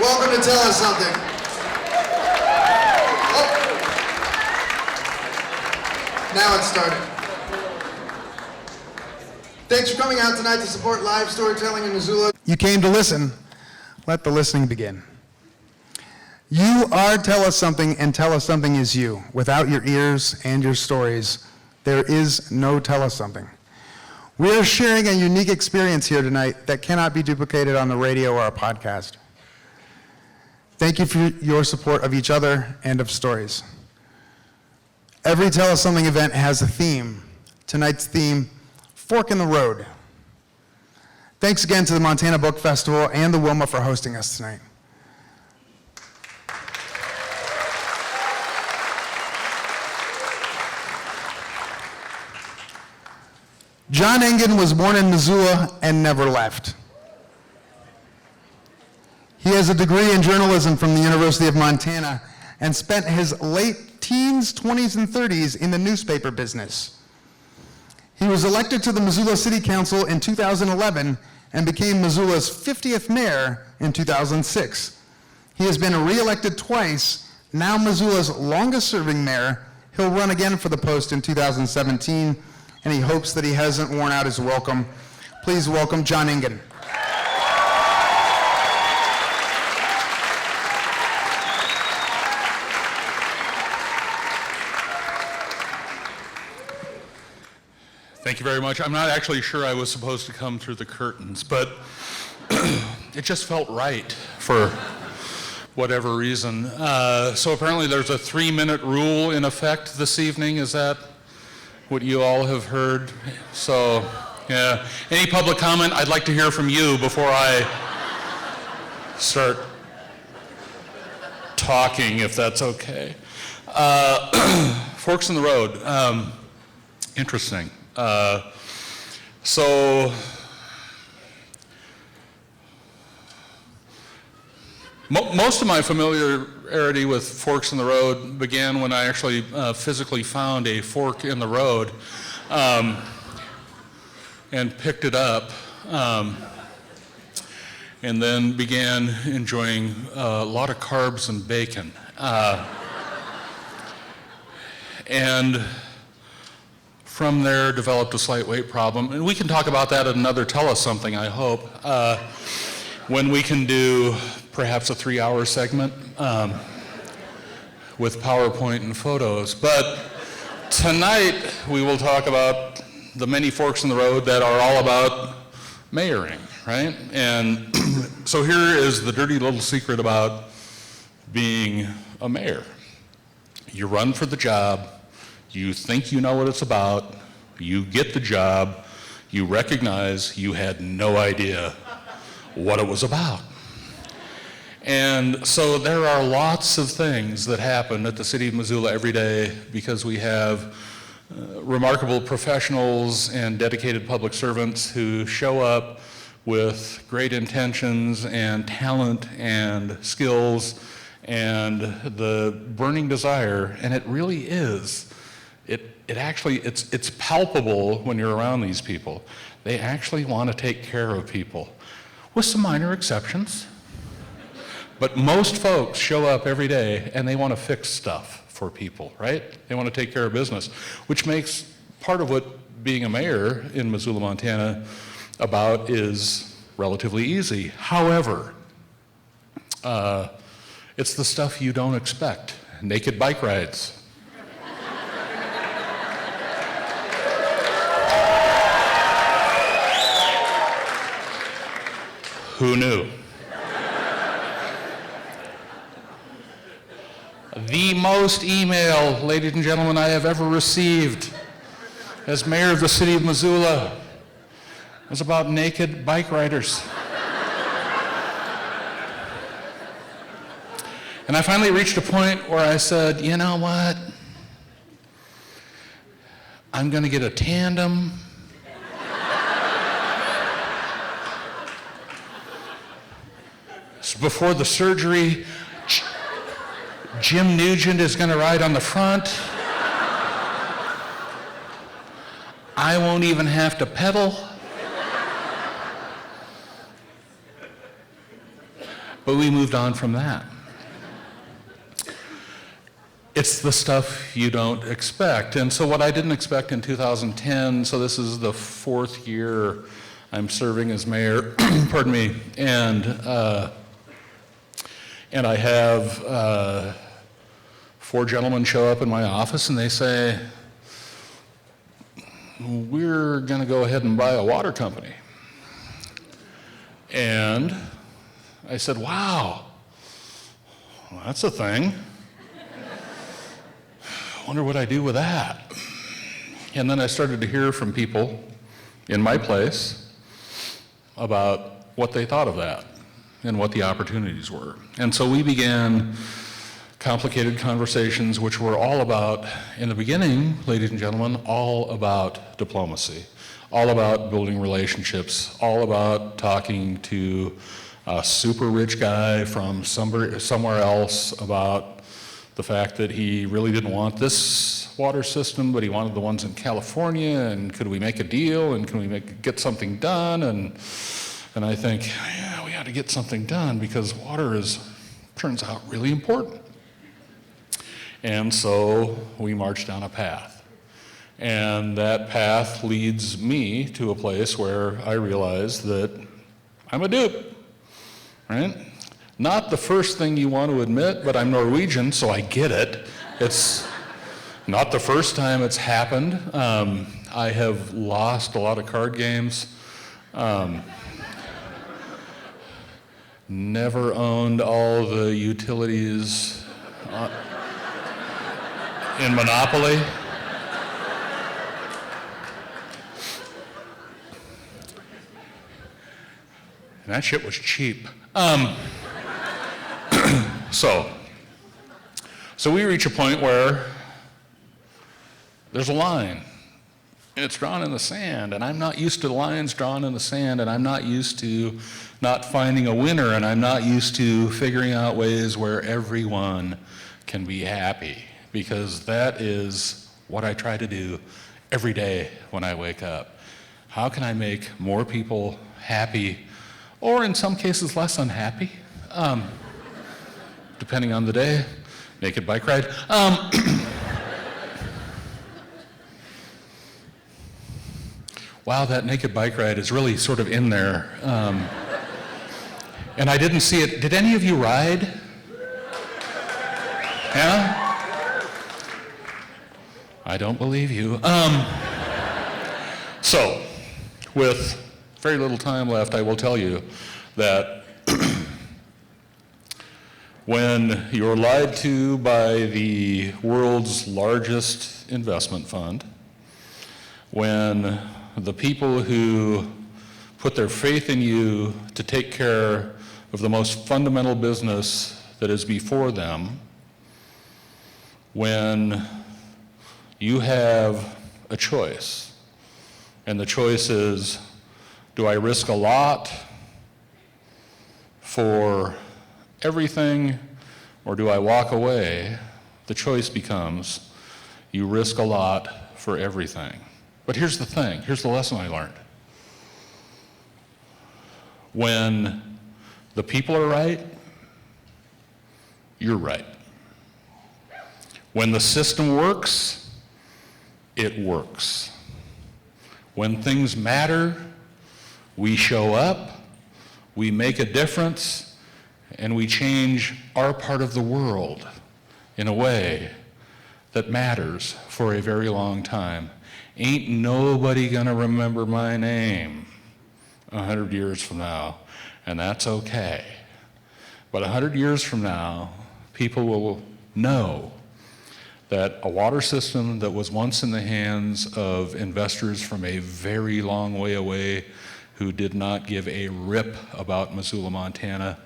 Welcome to Tell Us Something. Oh. Now it's started. Thanks for coming out tonight to support live storytelling in Missoula. You came to listen. Let the listening begin. You are Tell Us Something, and Tell Us Something is you. Without your ears and your stories, there is no Tell Us Something. We are sharing a unique experience here tonight that cannot be duplicated on the radio or a podcast. Thank you for your support of each other and of stories. Every Tell Us Something event has a theme. Tonight's theme, Fork in the Road. Thanks again to the Montana Book Festival and the Wilma for hosting us tonight. John Engen was born in Missoula and never left. He has a degree in journalism from the University of Montana and spent his late teens, 20s, and 30s in the newspaper business. He was elected to the Missoula City Council in 2011 and became Missoula's 50th mayor in 2006. He has been re-elected twice, now Missoula's longest-serving mayor. He'll run again for the post in 2017, and he hopes that he hasn't worn out his welcome. Please welcome John Engen. Thank you very much. I'm not actually sure I was supposed to come through the curtains, but it just felt right for whatever reason. So apparently there's a 3-minute rule in effect this evening. Is that what you all have heard? So, yeah. Any public comment? I'd like to hear from you before I start talking, if that's okay. Forks in the road. Interesting. So most of my familiarity with forks in the road began when I actually physically found a fork in the road and picked it up and then began enjoying a lot of carbs and bacon. And from there developed a slight weight problem. And we can talk about that at another Tell Us Something, I hope, when we can do perhaps a 3-hour segment with PowerPoint and photos. But tonight we will talk about the many forks in the road that are all about mayoring, right? And so here is the dirty little secret about being a mayor. You run for the job, you think you know what it's about, you get the job, you recognize you had no idea what it was about. And so there are lots of things that happen at the City of Missoula every day because we have remarkable professionals and dedicated public servants who show up with great intentions and talent and skills and the burning desire, and it really is. It's palpable when you're around these people. They actually want to take care of people, with some minor exceptions. But most folks show up every day and they want to fix stuff for people, right? They want to take care of business, which makes part of what being a mayor in Missoula, Montana about is relatively easy. However, it's the stuff you don't expect. Naked bike rides. Who knew? The most email, ladies and gentlemen, I have ever received as mayor of the city of Missoula was about naked bike riders. And I finally reached a point where I said, you know what? I'm going to get a tandem. So before the surgery, Jim Nugent is going to ride on the front. I won't even have to pedal. But we moved on from that. It's the stuff you don't expect. And so what I didn't expect in 2010, so this is the 4th year I'm serving as mayor, pardon me, and I have 4 gentlemen show up in my office and they say, we're gonna go ahead and buy a water company. And I said, wow, well, that's a thing. I wonder what I do with that. And then I started to hear from people in my place about what they thought of that and what the opportunities were. And so we began complicated conversations which were all about, in the beginning, ladies and gentlemen, all about diplomacy, all about building relationships, all about talking to a super rich guy from somewhere else about the fact that he really didn't want this water system, but he wanted the ones in California, and could we make a deal, and can we get something done? And I think, yeah, we ought to get something done because water turns out really important. And so we marched down a path. And that path leads me to a place where I realize that I'm a dupe, right? Not the first thing you want to admit, but I'm Norwegian, so I get it. It's not the first time it's happened. I have lost a lot of card games. Never owned all the utilities in Monopoly. And that shit was cheap. So we reach a point where there's a line, and it's drawn in the sand, and I'm not used to lines drawn in the sand, and I'm not used to not finding a winner, and I'm not used to figuring out ways where everyone can be happy, because that is what I try to do every day when I wake up. How can I make more people happy, or in some cases less unhappy? Depending on the day. Naked bike ride. Wow, that naked bike ride is really sort of in there. And I didn't see it. Did any of you ride? Yeah? I don't believe you. So, with very little time left, I will tell you that when you're lied to by the world's largest investment fund, when the people who put their faith in you to take care of the most fundamental business that is before them, when you have a choice, and the choice is, do I risk a lot for everything, or do I walk away? The choice becomes, you risk a lot for everything. But here's the thing, here's the lesson I learned. When the people are right, you're right. When the system works, it works. When things matter, we show up, we make a difference, and we change our part of the world in a way that matters for a very long time. Ain't nobody gonna remember my name 100 years from now, and that's okay. But 100 years from now, people will know that a water system that was once in the hands of investors from a very long way away who did not give a rip about Missoula, Montana,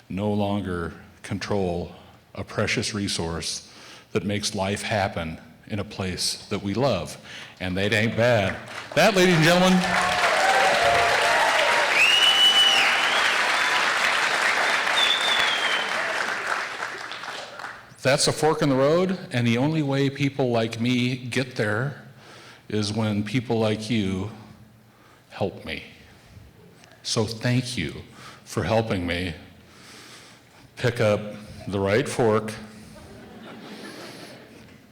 no longer control a precious resource that makes life happen in a place that we love. And that ain't bad. That, ladies and gentlemen, that's a fork in the road, and the only way people like me get there is when people like you help me. So thank you for helping me pick up the right fork,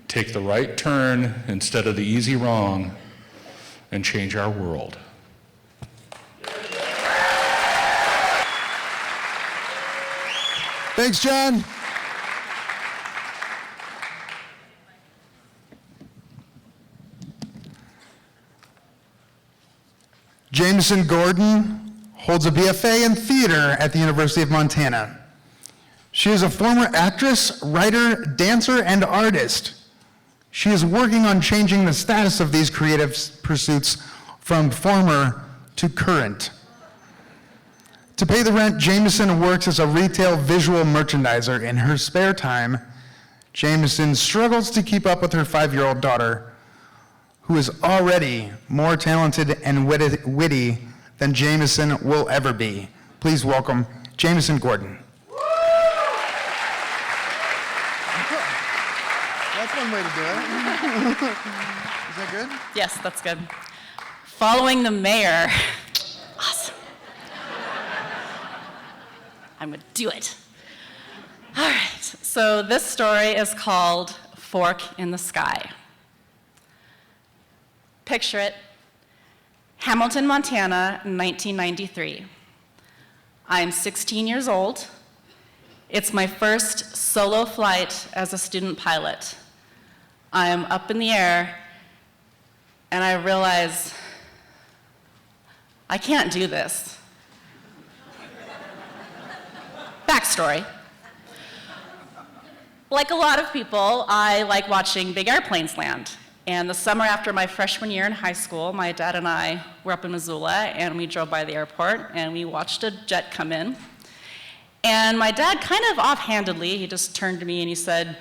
take the right turn instead of the easy wrong, and change our world. Thanks, John. Jamison Gordon holds a BFA in theater at the University of Montana. She is a former actress, writer, dancer, and artist. She is working on changing the status of these creative pursuits from former to current. To pay the rent, Jamison works as a retail visual merchandiser. In her spare time, Jamison struggles to keep up with her 5-year-old daughter, who is already more talented and witty than Jamison will ever be. Please welcome Jamison Gordon. That's one way to do it. Is that good? Yes, that's good. Following the mayor. Awesome. I'm gonna do it. All right, so this story is called Fork in the Sky. Picture it, Hamilton, Montana, 1993. I'm 16 years old. It's my first solo flight as a student pilot. I'm up in the air, and I realize I can't do this. Backstory. Like a lot of people, I like watching big airplanes land. And the summer after my freshman year in high school, my dad and I were up in Missoula, and we drove by the airport, and we watched a jet come in. And my dad kind of offhandedly, he just turned to me and he said,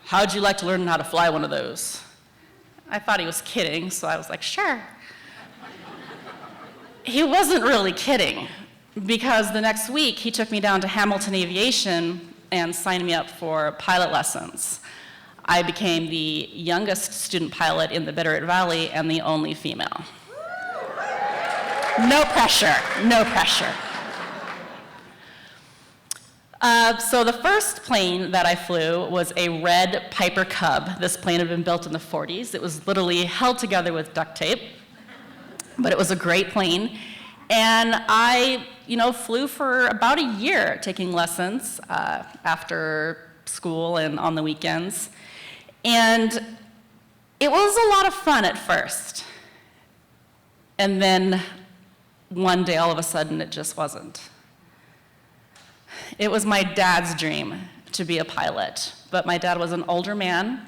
"How'd you like to learn how to fly one of those?" I thought he was kidding, so I was like, sure. He wasn't really kidding, because the next week he took me down to Hamilton Aviation and signed me up for pilot lessons. I became the youngest student pilot in the Bitterroot Valley and the only female. No pressure, no pressure. So the first plane that I flew was a red Piper Cub. This plane had been built in the 40s. It was literally held together with duct tape, but it was a great plane. And I, flew for about a year, taking lessons after school and on the weekends. And it was a lot of fun at first. And then one day, all of a sudden, it just wasn't. It was my dad's dream to be a pilot, but my dad was an older man.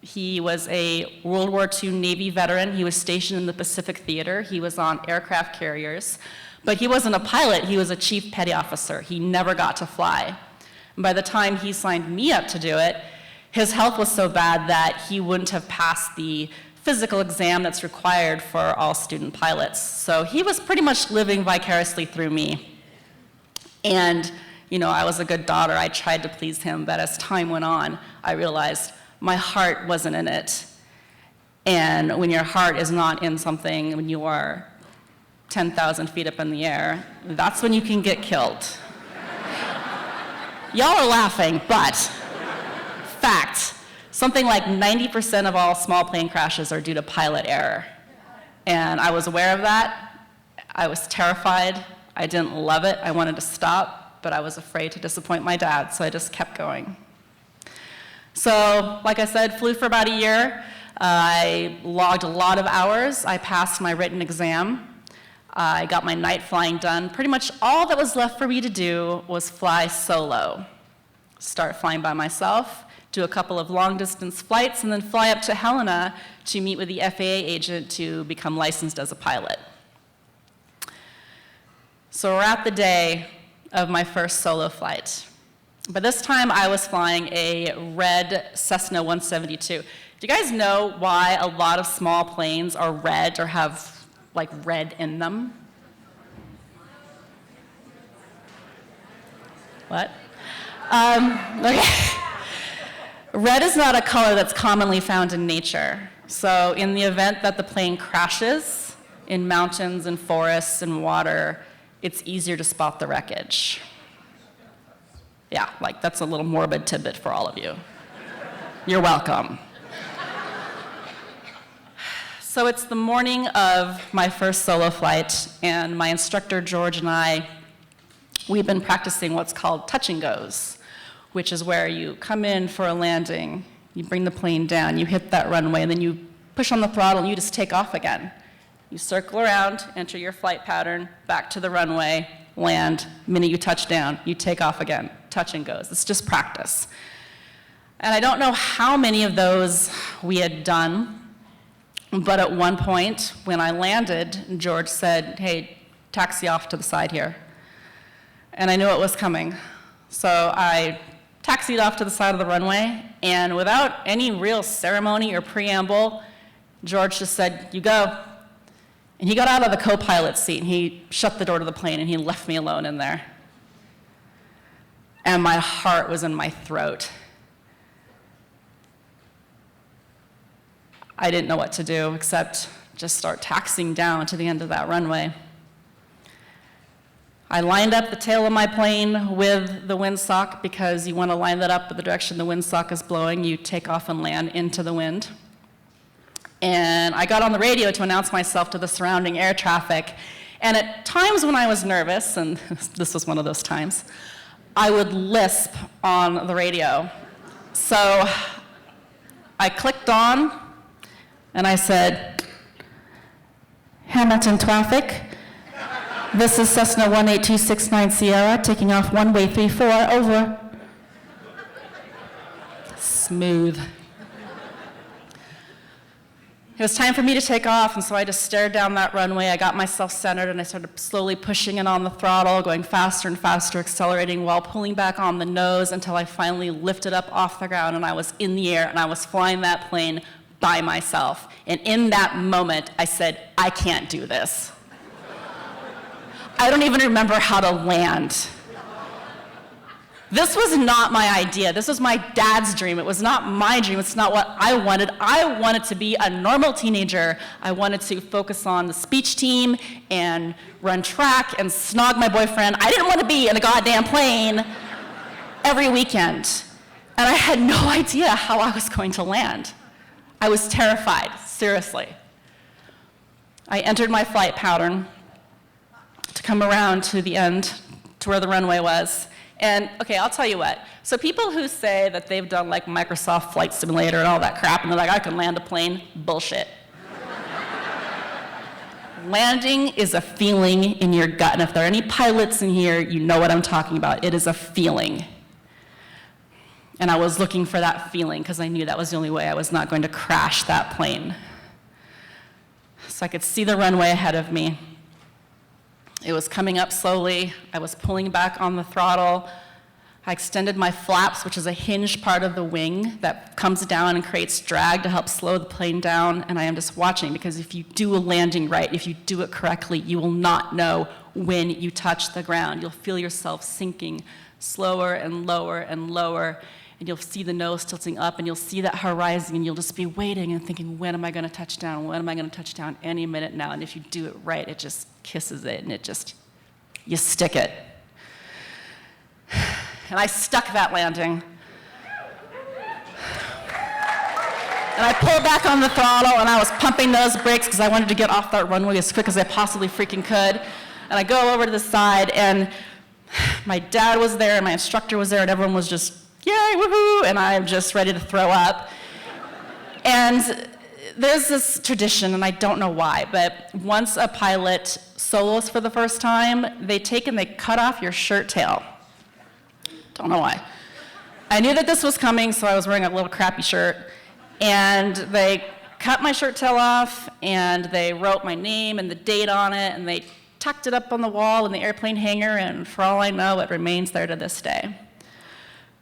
He was a World War II Navy veteran. He was stationed in the Pacific Theater. He was on aircraft carriers, but he wasn't a pilot. He was a chief petty officer. He never got to fly. And by the time he signed me up to do it, his health was so bad that he wouldn't have passed the physical exam that's required for all student pilots. So he was pretty much living vicariously through me. And I was a good daughter. I tried to please him, but as time went on, I realized my heart wasn't in it. And when your heart is not in something, when you are 10,000 feet up in the air, that's when you can get killed. Y'all are laughing, but fact, something like 90% of all small plane crashes are due to pilot error. And I was aware of that. I was terrified. I didn't love it. I wanted to stop. But I was afraid to disappoint my dad, so I just kept going. So, like I said, flew for about a year. I logged a lot of hours. I passed my written exam. I got my night flying done. Pretty much all that was left for me to do was fly solo. Start flying by myself, do a couple of long-distance flights, and then fly up to Helena to meet with the FAA agent to become licensed as a pilot. So we're at the day of my first solo flight. But this time I was flying a red Cessna 172. Do you guys know why a lot of small planes are red or have red in them? What? Okay. Red is not a color that's commonly found in nature. So in the event that the plane crashes in mountains and forests and water, it's easier to spot the wreckage. Yeah, like that's a little morbid tidbit for all of you. You're welcome. So it's the morning of my first solo flight, and my instructor, George, and I, we've been practicing what's called touch and goes, which is where you come in for a landing, you bring the plane down, you hit that runway, and then you push on the throttle and you just take off again. You circle around, enter your flight pattern, back to the runway, land, minute you touch down, you take off again, touch and goes. It's just practice. And I don't know how many of those we had done, but at one point, when I landed, George said, "Hey, taxi off to the side here." And I knew it was coming. So I taxied off to the side of the runway, and without any real ceremony or preamble, George just said, "You go." And he got out of the co-pilot seat, and he shut the door to the plane, and he left me alone in there. And my heart was in my throat. I didn't know what to do except just start taxiing down to the end of that runway. I lined up the tail of my plane with the windsock because you want to line that up with the direction the windsock is blowing. You take off and land into the wind. And I got on the radio to announce myself to the surrounding air traffic. And at times when I was nervous, and this was one of those times, I would lisp on the radio. So I clicked on, and I said, "Hamilton traffic. This is Cessna 18269 Sierra, taking off runway 34, over." Smooth. It was time for me to take off, and so I just stared down that runway. I got myself centered, and I started slowly pushing in on the throttle, going faster and faster, accelerating while pulling back on the nose until I finally lifted up off the ground, and I was in the air, and I was flying that plane by myself. And in that moment, I said, "I can't do this." I don't even remember how to land. This was not my idea. This was my dad's dream. It was not my dream. It's not what I wanted. I wanted to be a normal teenager. I wanted to focus on the speech team and run track and snog my boyfriend. I didn't want to be in a goddamn plane every weekend. And I had no idea how I was going to land. I was terrified, seriously. I entered my flight pattern to come around to the end, to where the runway was. And, okay, I'll tell you what. So people who say that they've done like Microsoft Flight Simulator and all that crap, and they're like, "I can land a plane," bullshit. Landing is a feeling in your gut, and if there are any pilots in here, you know what I'm talking about. It is a feeling. And I was looking for that feeling because I knew that was the only way I was not going to crash that plane. So I could see the runway ahead of me. It was coming up slowly. I was pulling back on the throttle. I extended my flaps, which is a hinged part of the wing that comes down and creates drag to help slow the plane down. And I am just watching, because if you do a landing right, if you do it correctly, you will not know when you touch the ground. You'll feel yourself sinking slower and lower and lower. And you'll see the nose tilting up, and you'll see that horizon, and you'll just be waiting and thinking, when am I going to touch down? When am I going to touch down? Any minute now. And if you do it right, it just kisses it, and it just, you stick it. And I stuck that landing. And I pulled back on the throttle, and I was pumping those brakes because I wanted to get off that runway as quick as I possibly freaking could. And I go over to the side, and my dad was there, and my instructor was there, and everyone was just, "Yay, woohoo!" And I'm just ready to throw up. And there's this tradition, and I don't know why, but once a pilot solos for the first time, they take and they cut off your shirt tail. Don't know why. I knew that this was coming, so I was wearing a little crappy shirt. And they cut my shirt tail off, and they wrote my name and the date on it, and they tucked it up on the wall in the airplane hangar, and for all I know, it remains there to this day.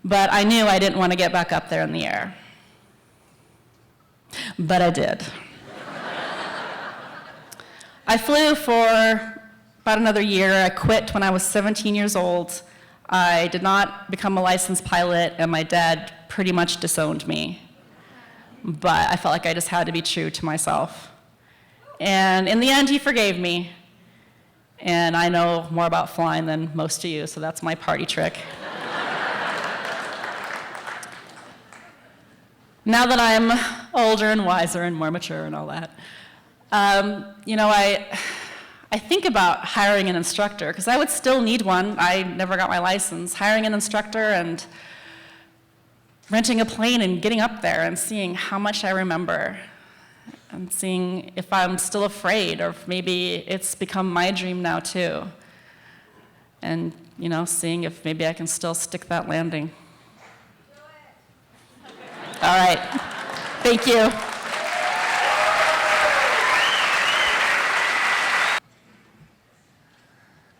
But I knew I didn't want to get back up there in the air. But I did. I flew for about another year. I quit when I was 17 years old. I did not become a licensed pilot, and my dad pretty much disowned me. But I felt like I just had to be true to myself. And in the end, he forgave me. And I know more about flying than most of you, so that's my party trick. now that I'm older and wiser and more mature and all that, I think about hiring an instructor, because I would still need one. I never got my license. Hiring an instructor and renting a plane and getting up there and seeing how much I remember and seeing if I'm still afraid or if maybe it's become my dream now too. And, seeing if maybe I can still stick that landing. All right. Thank you.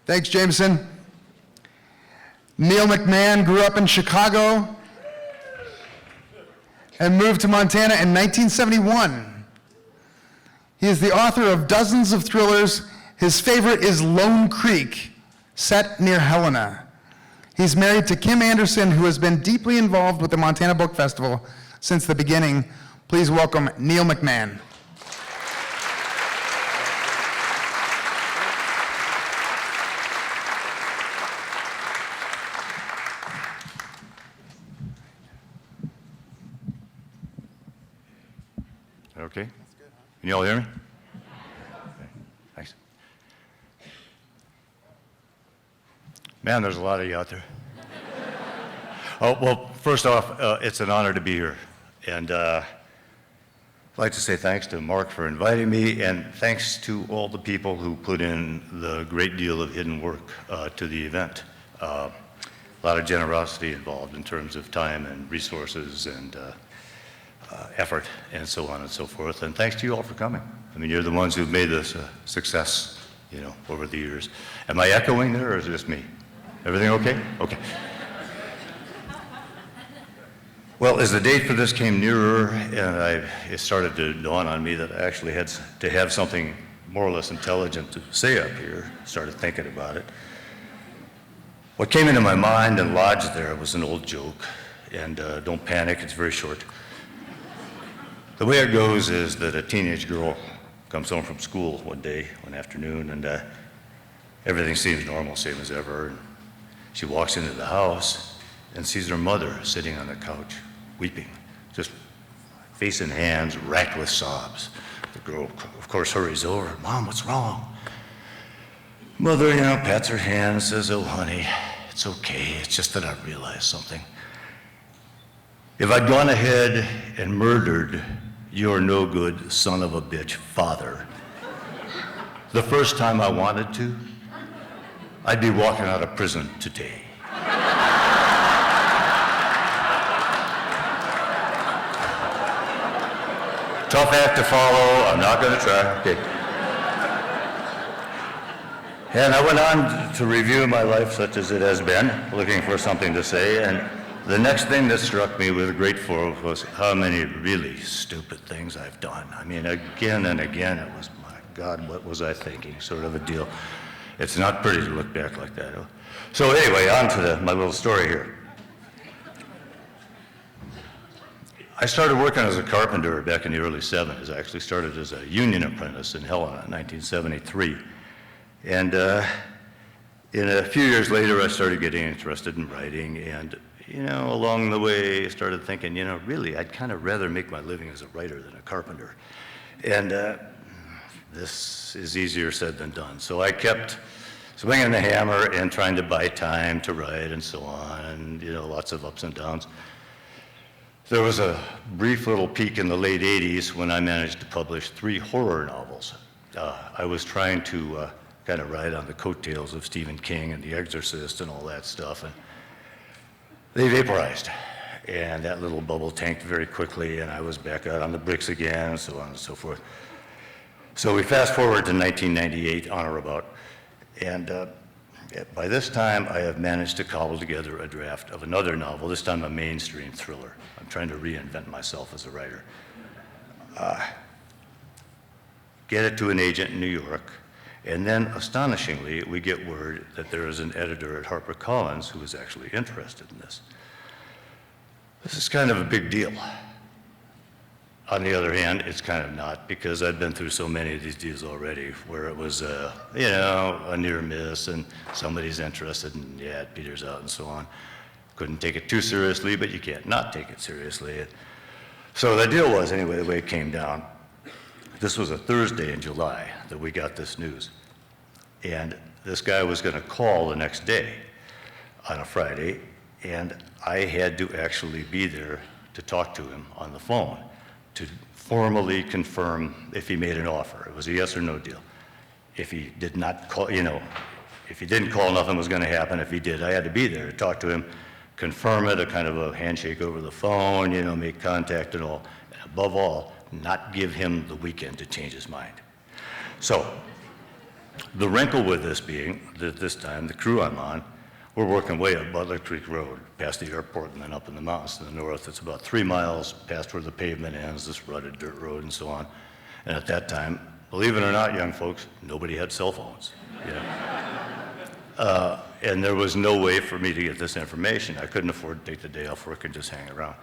Thanks, Jamison. Neil McMahon grew up in Chicago and moved to Montana in 1971. He is the author of dozens of thrillers. His favorite is Lone Creek, set near Helena. He's married to Kim Anderson, who has been deeply involved with the Montana Book Festival since the beginning. Please welcome Neil McMahon. Okay? Can you all hear me? Thanks. Man, there's a lot of you out there. Oh, well, first off, it's an honor to be here. And I'd like to say thanks to Mark for inviting me, and thanks to all the people who put in the great deal of hidden work to the event. A lot of generosity involved in terms of time and resources and effort and so on and so forth. And thanks to you all for coming. I mean, you're the ones who've made this a success, over the years. Am I echoing there, or is it just me? Everything okay? Okay. Well, as the date for this came nearer, and it started to dawn on me that I actually had to have something more or less intelligent to say up here, started thinking about it. What came into my mind and lodged there was an old joke, and don't panic, it's very short. The way it goes is that a teenage girl comes home from school one afternoon, and everything seems normal, same as ever. And she walks into the house and sees her mother sitting on the couch, weeping, just face in hands, racked with sobs. The girl, of course, hurries over. Mom, what's wrong? Mother, pats her hand and says, oh, honey, it's okay. It's just that I realized something. If I'd gone ahead and murdered your no good son of a bitch father the first time I wanted to, I'd be walking out of prison today. Tough act to follow, I'm not gonna try. Okay. And I went on to review my life such as it has been, looking for something to say, and the next thing that struck me with great force was how many really stupid things I've done. I mean, again and again, it was, my God, what was I thinking, sort of a deal. It's not pretty to look back like that. So anyway, on to my little story here. I started working as a carpenter back in the early 70s. I actually started as a union apprentice in Helena in 1973. And in a few years later, I started getting interested in writing, and along the way, I started thinking, really, I'd kind of rather make my living as a writer than a carpenter. And this is easier said than done. So I kept swinging the hammer and trying to buy time to write and so on, and lots of ups and downs. There was a brief little peak in the late 80s when I managed to publish 3 horror novels. I was trying to kind of ride on the coattails of Stephen King and The Exorcist and all that stuff, and they vaporized. And that little bubble tanked very quickly, and I was back out on the bricks again, and so on and so forth. So we fast forward to 1998, on or about, and by this time I have managed to cobble together a draft of another novel, this time a mainstream thriller. I'm trying to reinvent myself as a writer. Get it to an agent in New York, and then astonishingly, we get word that there is an editor at HarperCollins who is actually interested in this. This is kind of a big deal. On the other hand, it's kind of not, because I've been through so many of these deals already where it was, a near miss, and somebody's interested, and it peters out and so on. Couldn't take it too seriously, but you can't not take it seriously. So the deal was, anyway, the way it came down, this was a Thursday in July that we got this news. And this guy was going to call the next day on a Friday, and I had to actually be there to talk to him on the phone to formally confirm if he made an offer. It was a yes or no deal. If he did not call, if he didn't call, nothing was going to happen. If he did, I had to be there to talk to him, confirm it, a kind of a handshake over the phone, make contact and all. And above all, not give him the weekend to change his mind. So the wrinkle with this being that this time, the crew I'm on, we're working way up Butler Creek Road, past the airport and then up in the mountains to the north. It's about 3 miles past where the pavement ends, this rutted dirt road and so on. And at that time, believe it or not, young folks, nobody had cell phones. And there was no way for me to get this information. I couldn't afford to take the day off work and just hang around.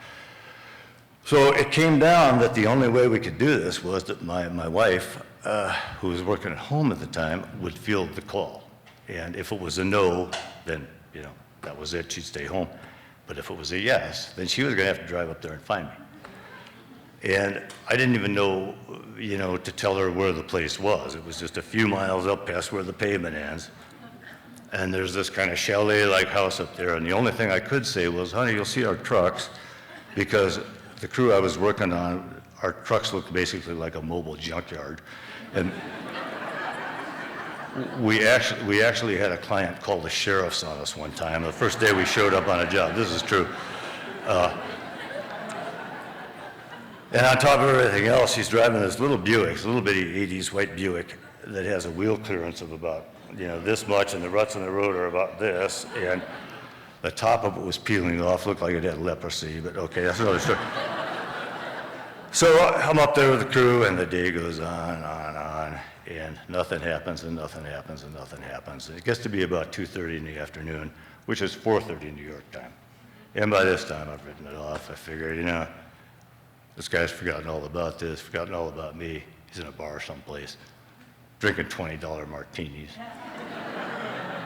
So it came down that the only way we could do this was that my wife, who was working at home at the time, would field the call. And if it was a no, then, that was it, she'd stay home. But if it was a yes, then she was gonna have to drive up there and find me. And I didn't even know, to tell her where the place was. It was just a few miles up past where the pavement ends. And there's this kind of chalet-like house up there. And the only thing I could say was, honey, you'll see our trucks, because the crew I was working on, our trucks looked basically like a mobile junkyard. And we actually had a client call the sheriff's on us one time, the first day we showed up on a job. This is true. And on top of everything else, he's driving this little Buick, this little bitty 80s white Buick that has a wheel clearance of about, this much, and the ruts in the road are about this, and the top of it was peeling off, looked like it had leprosy, but okay, that's another story. So I'm up there with the crew, and the day goes on, and nothing happens, and nothing happens, and nothing happens. And it gets to be about 2:30 in the afternoon, which is 4:30 New York time. And by this time, I've written it off. I figured, this guy's forgotten all about this, forgotten all about me. He's in a bar someplace, drinking $20 martinis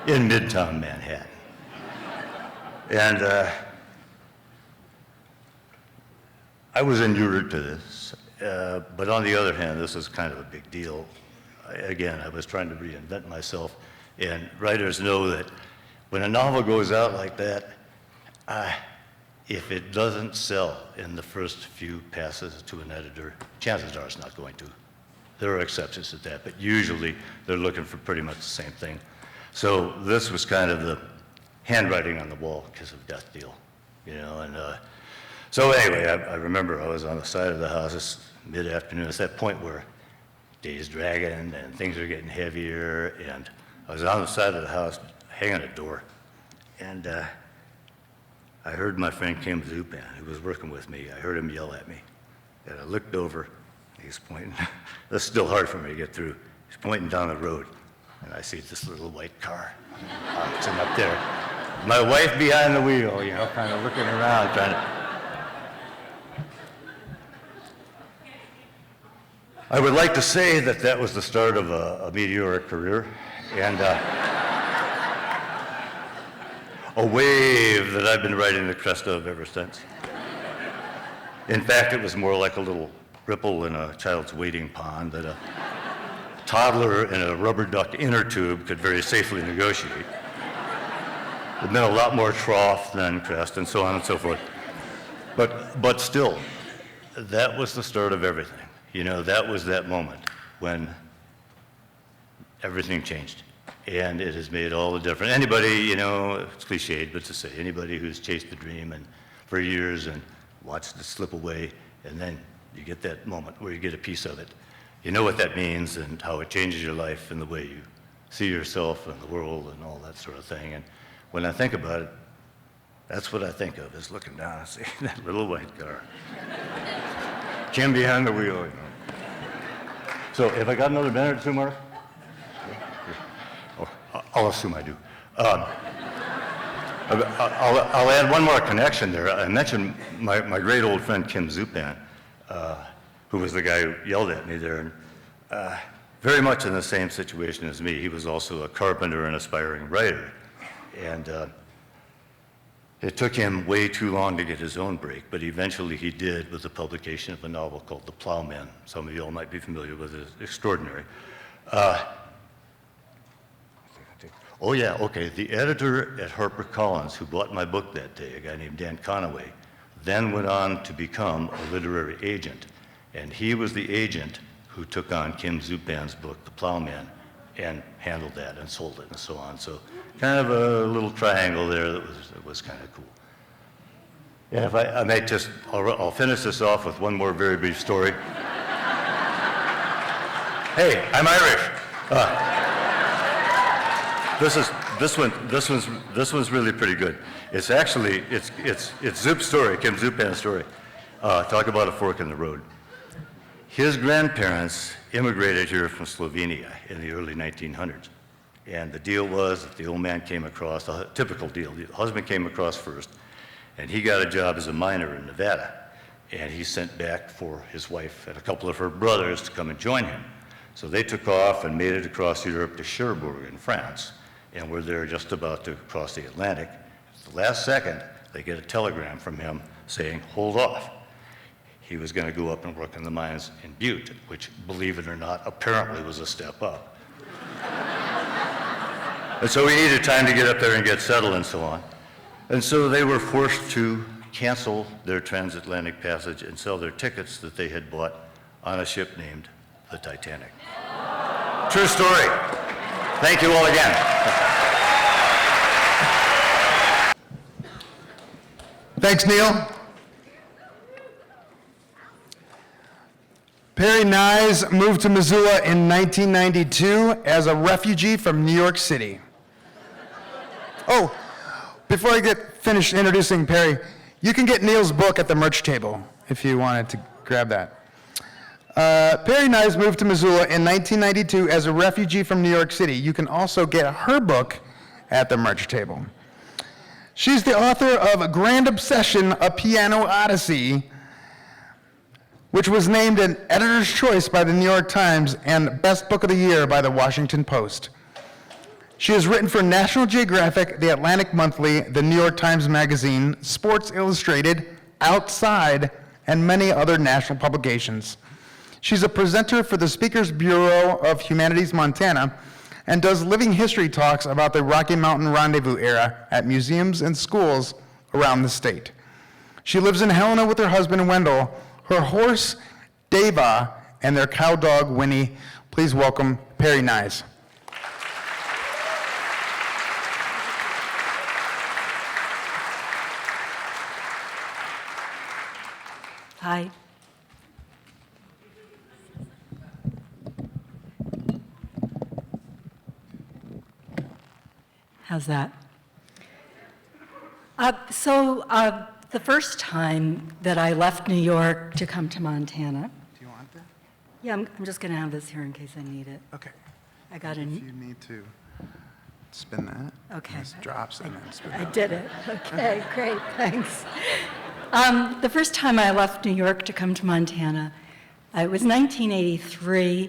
in Midtown Manhattan. And I was inured to this, but on the other hand, this is kind of a big deal. Again, I was trying to reinvent myself, and writers know that when a novel goes out like that, if it doesn't sell in the first few passes to an editor, chances are it's not going to. There are exceptions to that, but usually they're looking for pretty much the same thing. So this was kind of the handwriting on the wall kiss of death deal, and so anyway, I remember I was on the side of the house, it's mid-afternoon. It's that point where day's dragging and things are getting heavier, and I was on the side of the house hanging a door, and I heard my friend Kim Zupan, who was working with me. I heard him yell at me, and I looked over, he's pointing. That's still hard for me to get through. He's pointing down the road, and I see this little white car sitting up there. My wife behind the wheel, kind of looking around, trying to. I would like to say that that was the start of a meteoric career, and a wave that I've been riding the crest of ever since. In fact, it was more like a little ripple in a child's wading pond that a toddler in a rubber duck inner tube could very safely negotiate. It meant a lot more trough than crest, and so on and so forth. But still, that was the start of everything. That was that moment when everything changed. And it has made all the difference. Anybody, it's cliched, but to say, anybody who's chased the dream and for years and watched it slip away, and then you get that moment where you get a piece of it. You know what that means and how it changes your life and the way you see yourself and the world and all that sort of thing. And when I think about it, that's what I think of, is looking down and seeing that little white car. Kim behind the wheel, So have I got another minute or two, Mark? I'll assume I do. I'll add one more connection there. I mentioned my great old friend Kim Zupan, who was the guy who yelled at me there, and very much in the same situation as me. He was also a carpenter and aspiring writer. And It took him way too long to get his own break, but eventually he did with the publication of a novel called The Plowman. Some of you all might be familiar with it. It's extraordinary. Oh yeah, okay. The editor at HarperCollins who bought my book that day, a guy named Dan Conaway, then went on to become a literary agent. And he was the agent who took on Kim Zupan's book, The Plowman, and handled that and sold it and so on. So kind of a little triangle there that was kind of cool. And if I may just, I'll finish this off with one more very brief story. Hey, I'm Irish. This one's really pretty good. It's actually, it's Zup's story, Kim Zupan's story. Talk about a fork in the road. His grandparents immigrated here from Slovenia in the early 1900s. And the deal was that the old man came across, a typical deal, the husband came across first, and he got a job as a miner in Nevada. And he sent back for his wife and a couple of her brothers to come and join him. So they took off and made it across Europe to Cherbourg in France. And were there just about to cross the Atlantic. At the last second, they get a telegram from him saying, hold off. He was going to go up and work in the mines in Butte, which, believe it or not, apparently was a step up. And so he needed time to get up there and get settled and so on. And so they were forced to cancel their transatlantic passage and sell their tickets that they had bought on a ship named the Titanic. True story. Thank you all again. Thanks, Neil. Perri Knize moved to Missoula in 1992 as a refugee from New York City. Oh, before I get finished introducing Perri, you can get Neil's book at the merch table if you wanted to grab that. Perri Knize moved to Missoula in 1992 as a refugee from New York City. You can also get her book at the merch table. She's the author of Grand Obsession, A Piano Odyssey, which was named an editor's choice by the New York Times and Best Book of the Year by the Washington Post. She has written for National Geographic, The Atlantic Monthly, the New York Times Magazine, Sports Illustrated, Outside, and many other national publications. She's a presenter for the Speakers Bureau of Humanities Montana and does living history talks about the Rocky Mountain Rendezvous era at museums and schools around the state. She lives in Helena with her husband, Wendell, her horse, Deva, and their cow dog, Winnie. Please welcome Perri Knize. Hi. How's that? The first time that I left New York to come to Montana. Do you want that? Yeah, I'm just going to have this here in case I need it. Okay. I got a. If you need to spin that. Okay. Just drops and then spin I that. did it. Okay, great, thanks. The first time I left New York to come to Montana, it was 1983.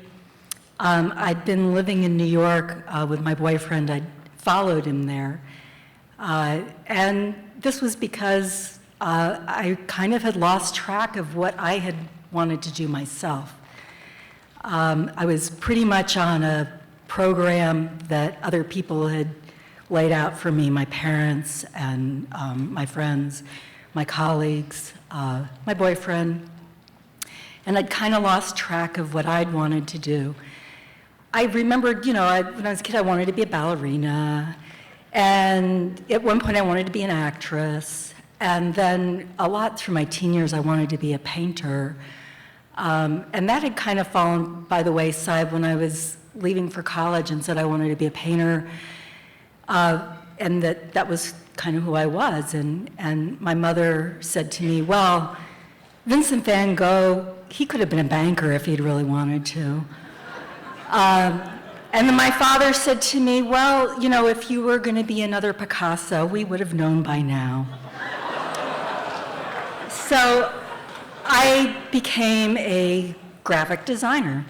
I'd been living in New York with my boyfriend. I'd followed him there. And this was because I kind of had lost track of what I had wanted to do myself. I was pretty much on a program that other people had laid out for me, my parents and my friends, my colleagues, my boyfriend, and I'd kind of lost track of what I'd wanted to do. I remembered, when I was a kid, I wanted to be a ballerina, and at one point I wanted to be an actress, and then a lot through my teen years I wanted to be a painter, and that had kind of fallen by the wayside when I was leaving for college and said I wanted to be a painter, and that was kind of who I was, and my mother said to me, well, Vincent van Gogh, he could have been a banker if he'd really wanted to. And then my father said to me, well, if you were going to be another Picasso, we would have known by now. So I became a graphic designer,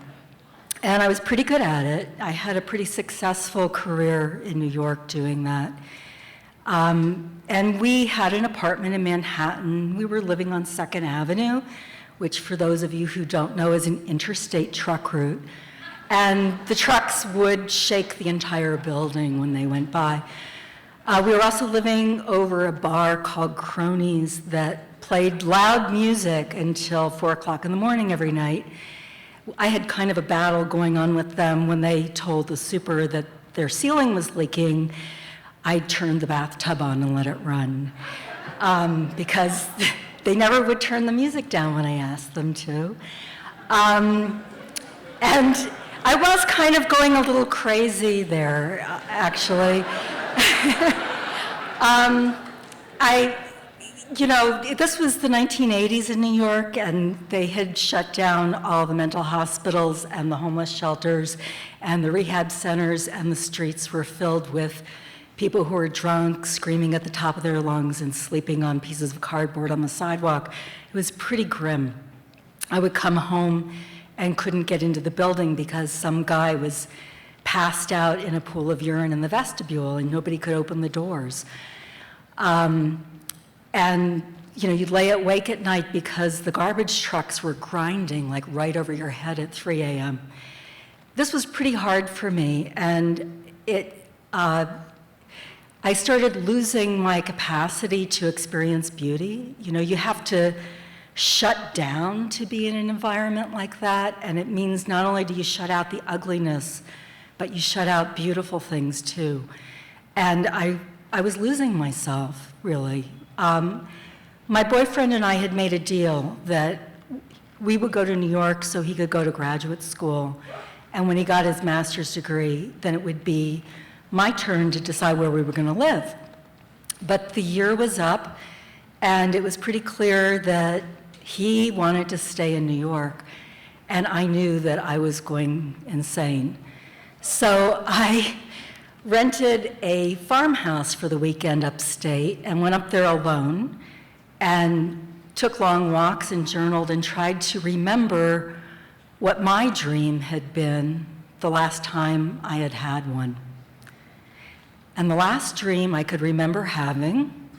and I was pretty good at it. I had a pretty successful career in New York doing that. And we had an apartment in Manhattan. We were living on 2nd Avenue, which for those of you who don't know is an interstate truck route. And the trucks would shake the entire building when they went by. We were also living over a bar called Cronies that played loud music until 4 o'clock in the morning every night. I had kind of a battle going on with them when they told the super that their ceiling was leaking. I turned the bathtub on and let it run because they never would turn the music down when I asked them to. And I was kind of going a little crazy there, actually. This was the 1980s in New York, and they had shut down all the mental hospitals and the homeless shelters and the rehab centers, and the streets were filled with people who were drunk, screaming at the top of their lungs and sleeping on pieces of cardboard on the sidewalk. It was pretty grim. I would come home and couldn't get into the building because some guy was passed out in a pool of urine in the vestibule and nobody could open the doors. You'd lay awake at night because the garbage trucks were grinding like right over your head at 3 a.m. This was pretty hard for me, and I started losing my capacity to experience beauty. You have to shut down to be in an environment like that, and it means not only do you shut out the ugliness, but you shut out beautiful things too. And I was losing myself, really. My boyfriend and I had made a deal that we would go to New York so he could go to graduate school, and when he got his master's degree, then it would be my turn to decide where we were going to live. But the year was up, and it was pretty clear that he wanted to stay in New York, and I knew that I was going insane. So I rented a farmhouse for the weekend upstate and went up there alone and took long walks and journaled and tried to remember what my dream had been the last time I had had one. And the last dream I could remember having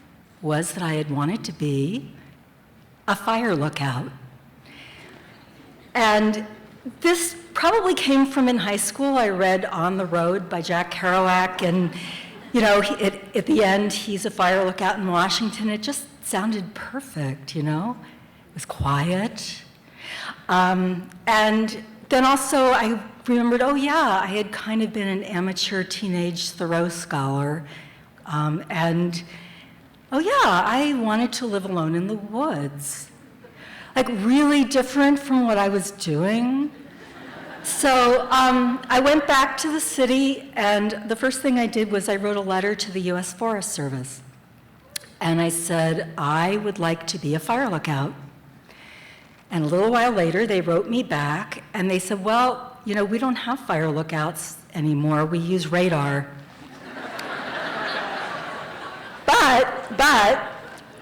was that I had wanted to be a fire lookout. And this probably came from in high school. I read On the Road by Jack Kerouac, and at the end, he's a fire lookout in Washington. It just sounded perfect, It was quiet. And then also I remembered, oh yeah, I had kind of been an amateur teenage Thoreau scholar. And oh yeah, I wanted to live alone in the woods. Like really different from what I was doing. So I went back to the city, and the first thing I did was I wrote a letter to the U.S. Forest Service. And I said, I would like to be a fire lookout. And a little while later, they wrote me back, and they said, well, we don't have fire lookouts anymore. We use radar. But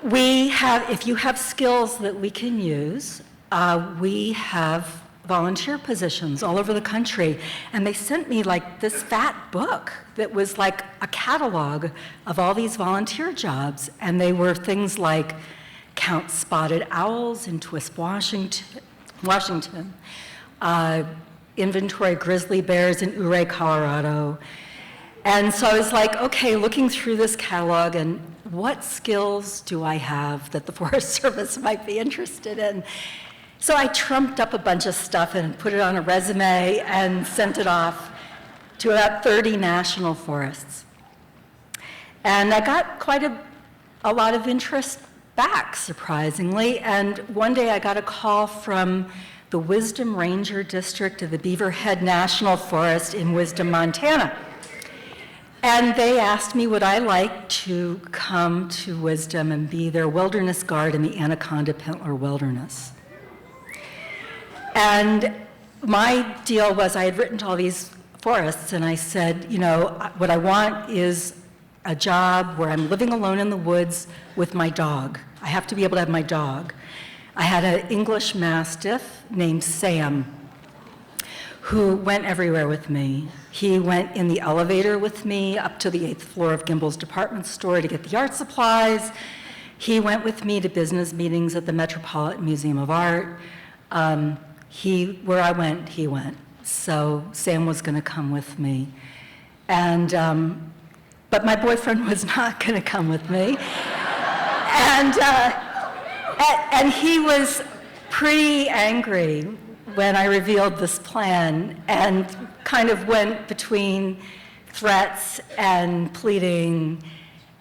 we have, if you have skills that we can use, we have volunteer positions all over the country. And they sent me like this fat book that was like a catalog of all these volunteer jobs. And they were things like count spotted owls in Twist, Washington, inventory grizzly bears in Ouray, Colorado. And so I was like, okay, looking through this catalog, and what skills do I have that the Forest Service might be interested in? So I trumped up a bunch of stuff and put it on a resume and sent it off to about 30 national forests. And I got quite a lot of interest back, surprisingly. And one day I got a call from the Wisdom Ranger District of the Beaverhead National Forest in Wisdom, Montana. And they asked me would I like to come to Wisdom and be their wilderness guard in the Anaconda Pentler Wilderness. And my deal was I had written to all these forests, and I said, what I want is a job where I'm living alone in the woods with my dog. I have to be able to have my dog. I had an English Mastiff named Sam, who went everywhere with me. He went in the elevator with me up to the 8th floor of Gimbel's department store to get the art supplies. He went with me to business meetings at the Metropolitan Museum of Art. Where I went, he went. So Sam was going to come with me. And, but my boyfriend was not going to come with me. And he was pretty angry when I revealed this plan and kind of went between threats and pleading.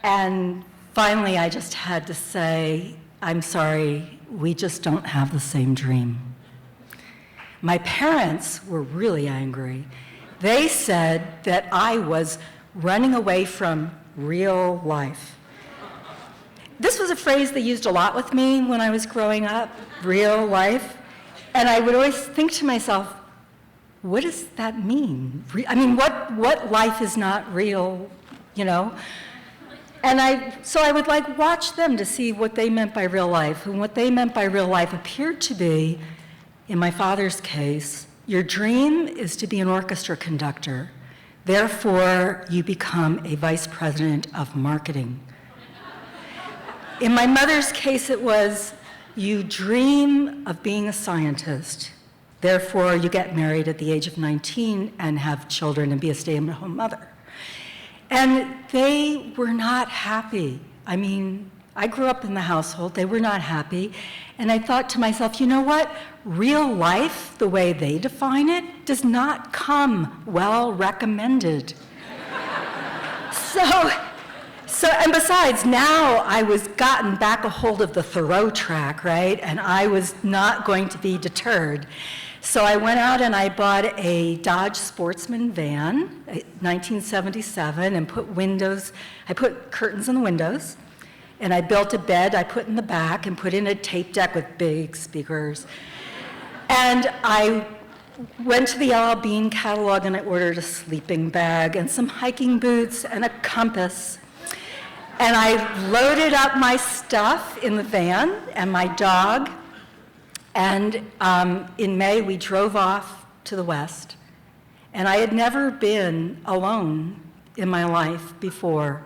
And finally, I just had to say, I'm sorry, we just don't have the same dream. My parents were really angry. They said that I was running away from real life. This was a phrase they used a lot with me when I was growing up, real life. And I would always think to myself, what does that mean? I mean, what life is not real, you know? And so I would like watch them to see what they meant by real life. And what they meant by real life appeared to be, in my father's case, your dream is to be an orchestra conductor. Therefore, you become a vice president of marketing. In my mother's case, it was, you dream of being a scientist. Therefore, you get married at the age of 19 and have children and be a stay-at-home mother. And they were not happy. I mean, I grew up in the household, they were not happy. And I thought to myself, you know what? Real life, the way they define it, does not come well recommended. And besides, now I was gotten back a hold of the Thoreau track, right? And I was not going to be deterred. So I went out and I bought a Dodge Sportsman van, 1977, and I put curtains in the windows, and I built a bed I put in the back and put in a tape deck with big speakers. And I went to the L.L. Bean catalog and I ordered a sleeping bag and some hiking boots and a compass. And I loaded up my stuff in the van and my dog. And in May, we drove off to the west. And I had never been alone in my life before.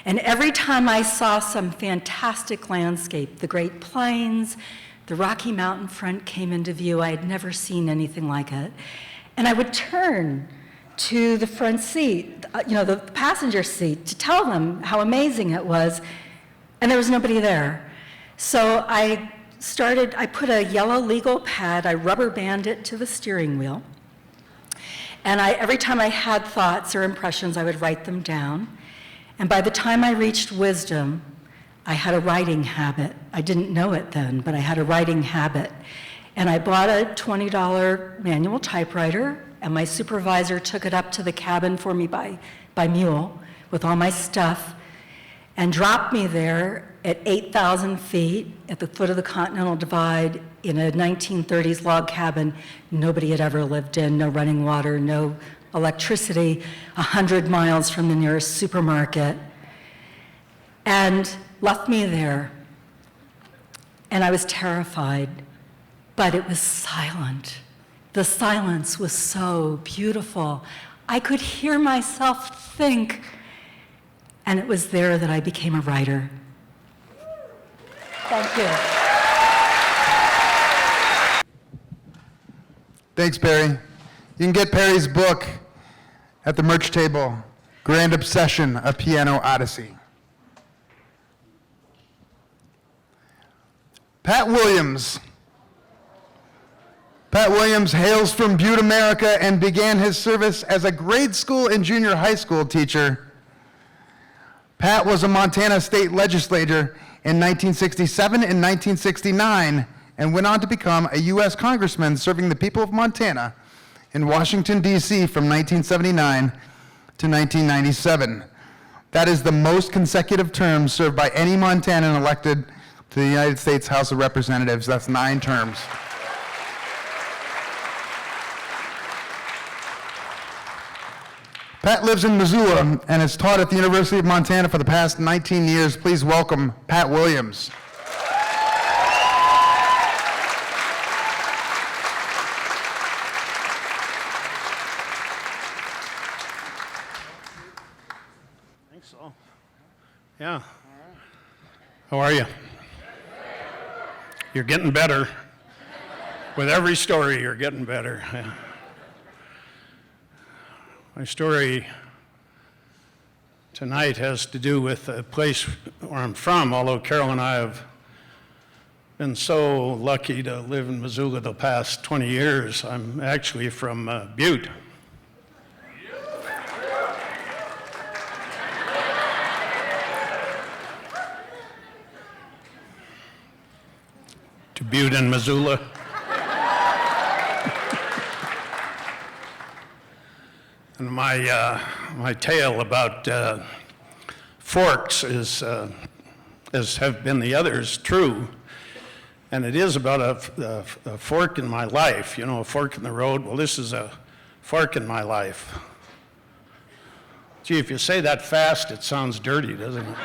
And every time I saw some fantastic landscape, the Great Plains, the Rocky Mountain front came into view. I had never seen anything like it. And I would turn to the front seat, the passenger seat, to tell them how amazing it was, and there was nobody there. So I put a yellow legal pad, I rubber band it to the steering wheel, and every time I had thoughts or impressions, I would write them down. And by the time I reached wisdom, I had a writing habit. I didn't know it then, but I had a writing habit. And I bought a $20 manual typewriter, and my supervisor took it up to the cabin for me by mule with all my stuff and dropped me there at 8,000 feet at the foot of the Continental Divide in a 1930s log cabin nobody had ever lived in, no running water, no electricity, 100 miles from the nearest supermarket, and left me there. And I was terrified, but it was silent. The silence was so beautiful. I could hear myself think, and it was there that I became a writer. Thank you. Thanks, Perri. You can get Perri's book at the merch table, Grand Obsession, A Piano Odyssey. Pat Williams. Pat Williams hails from Butte, America, and began his service as a grade school and junior high school teacher. Pat was a Montana state legislator in 1967 and 1969, and went on to become a U.S. congressman serving the people of Montana in Washington, D.C. from 1979 to 1997. That is the most consecutive terms served by any Montanan elected to the United States House of Representatives. That's 9 terms. Pat lives in Missoula and has taught at the University of Montana for the past 19 years. Please welcome Pat Williams. Yeah. How are you? You're getting better. With every story, you're getting better. Yeah. My story tonight has to do with a place where I'm from, although Carol and I have been so lucky to live in Missoula the past 20 years. I'm actually from Butte. To Butte and Missoula. And my tale about forks is, as have been the others, true. And it is about a fork in my life, you know, a fork in the road. Well, this is a fork in my life. Gee, if you say that fast, it sounds dirty, doesn't it?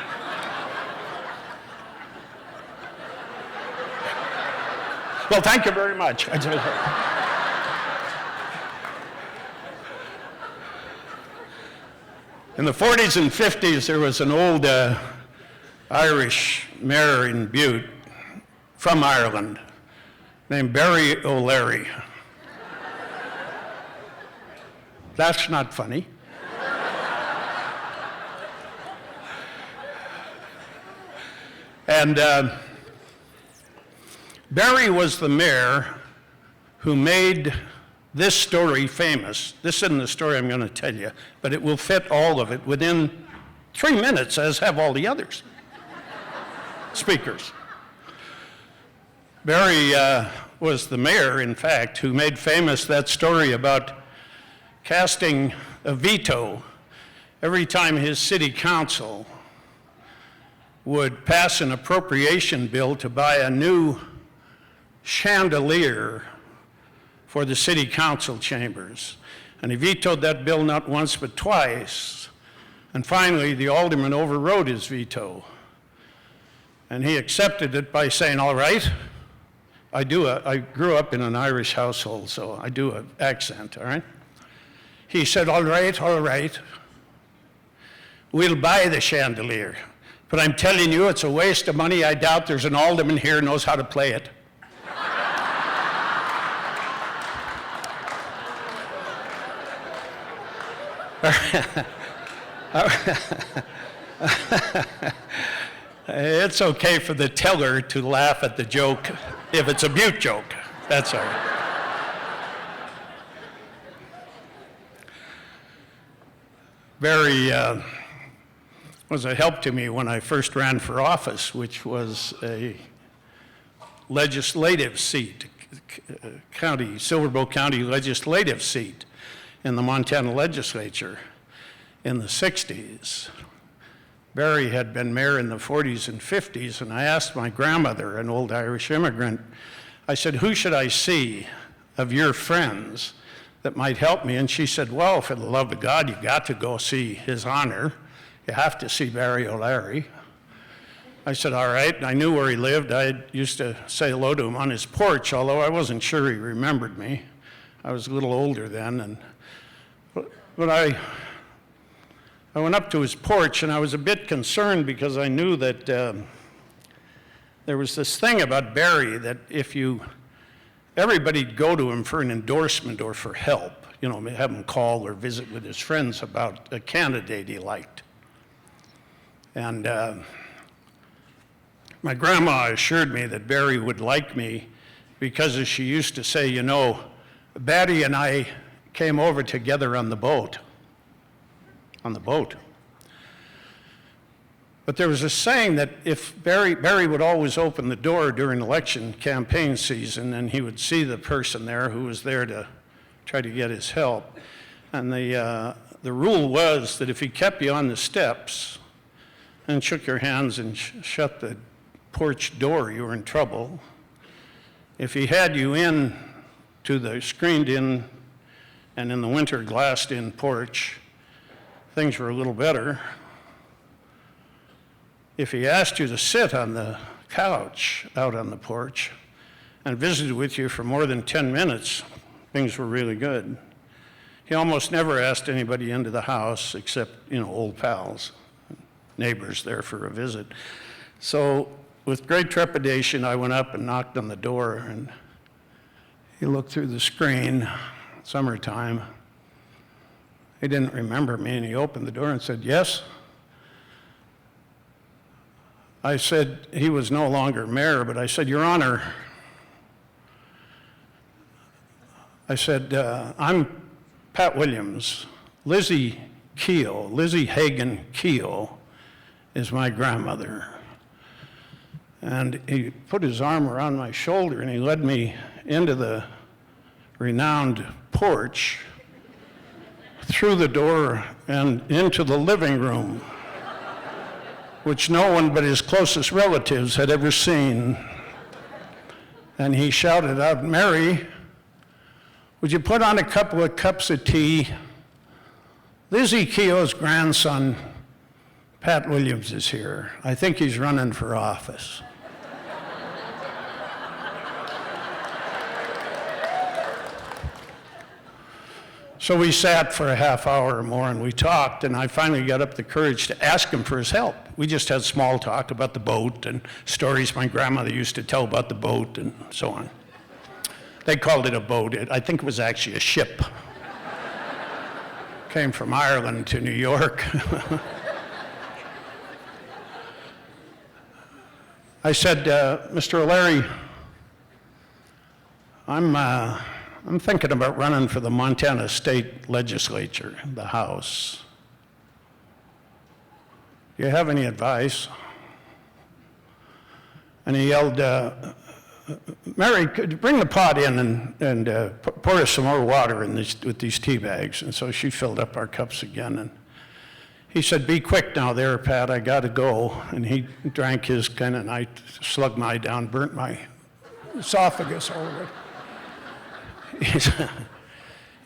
Well, thank you very much. In the 40s and 50s, there was an old Irish mayor in Butte from Ireland named Perri O'Leary. That's not funny. And Perri was the mayor who made this story famous. This isn't the story I'm going to tell you, but it will fit all of it within 3 minutes, as have all the others speakers. Perri was the mayor, in fact, who made famous that story about casting a veto every time his city council would pass an appropriation bill to buy a new chandelier for the city council chambers. And he vetoed that bill not once but twice. And finally, the alderman overrode his veto. And he accepted it by saying, all right, I grew up in an Irish household, so I do an accent, all right? He said, all right, we'll buy the chandelier. But I'm telling you, it's a waste of money. I doubt there's an alderman here who knows how to play it. It's okay for the teller to laugh at the joke if it's a Butte joke. That's all right. Perri was a help to me when I first ran for office, which was a legislative seat, Silver County legislative seat in the Montana legislature in the 60s. Perri had been mayor in the 40s and 50s, and I asked my grandmother, an old Irish immigrant, I said, who should I see of your friends that might help me? And she said, well, for the love of God, you got to go see His Honor. You have to see Perri O'Leary. I said, all right. I knew where he lived. I used to say hello to him on his porch, although I wasn't sure he remembered me. I was a little older then. But I went up to his porch, and I was a bit concerned because I knew that there was this thing about Perri that everybody'd go to him for an endorsement or for help, you know, have him call or visit with his friends about a candidate he liked. And my grandma assured me that Perri would like me because, as she used to say, you know, Perri and I came over together on the boat. But there was a saying that if Perri would always open the door during election campaign season, and he would see the person there who was there to try to get his help. And the rule was that if he kept you on the steps and shook your hands and shut the porch door, you were in trouble. If he had you in to the screened-in and in the winter glassed-in porch, things were a little better. If he asked you to sit on the couch out on the porch and visited with you for more than 10 minutes, things were really good. He almost never asked anybody into the house except, you know, old pals. neighbors there for a visit. So with great trepidation, I went up and knocked on the door, and he looked through the screen, summertime. He didn't remember me, and he opened the door and said, "Yes?" I said, he was no longer mayor, but I said, "Your Honor," I said, "I'm Pat Williams. Lizzie Hagen Keel is my grandmother." And he put his arm around my shoulder and he led me into the renowned porch, through the door and into the living room, which no one but his closest relatives had ever seen. And he shouted out, "Mary, would you put on a couple of cups of tea? Lizzie Keogh's grandson, Pat Williams, is here. I think he's running for office." So we sat for a half hour or more and we talked, and I finally got up the courage to ask him for his help. We just had small talk about the boat and stories my grandmother used to tell about the boat and so on. They called it a boat. I think it was actually a ship. Came from Ireland to New York. I said, "Mr. O'Leary, I'm thinking about running for the Montana State Legislature, the House. Do you have any advice?" And he yelled, "Mary, could you bring the pot in and pour us some more water in with these tea bags?" And so she filled up our cups again. And he said, "Be quick now there, Pat, I gotta go." And he drank his kind, and I slugged mine down, burnt my esophagus over.